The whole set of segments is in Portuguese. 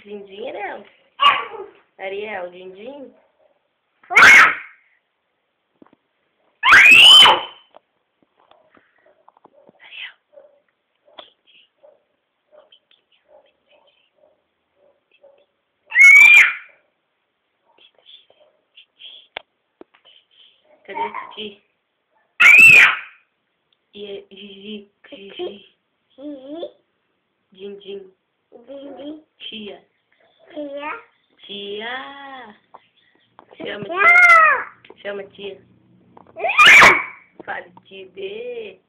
Din-din, Ariel? Ariel, din-din? Cadê o Titi? E Gigi? Gigi? Din-din? Tia? Tia? Chama tia. Fale, Tidê.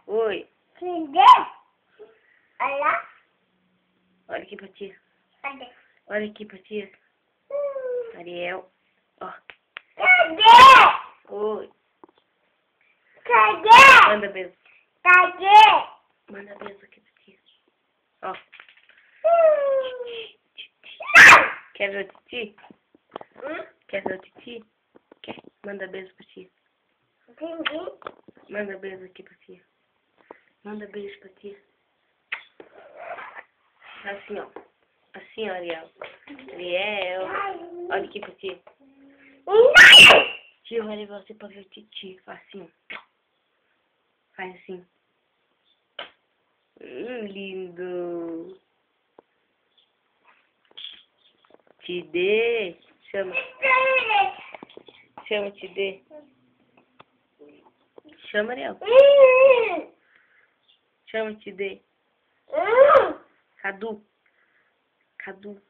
Oi. Olha aqui pra tia. Olha aqui pra tia. Ariel. Ó. Oi. Manda beijo. Manda beijo aqui pra tia. Ó. Quer ver o Titi? Quer ver o Titi? Quer? Manda beijo pra tia. Manda beijo aqui pra tia. Manda beijo pra tia. Assim, ó. Assim, ó, Ariel. Ariel. Olha aqui pra tia. Tio vai levar você pra ver o Titi. Faz assim, ó. Faz assim. Lindo. Tidê. Chama. Chama, Tidê. Chama, Ariel. Chama, Tidê. Cadu. Cadu.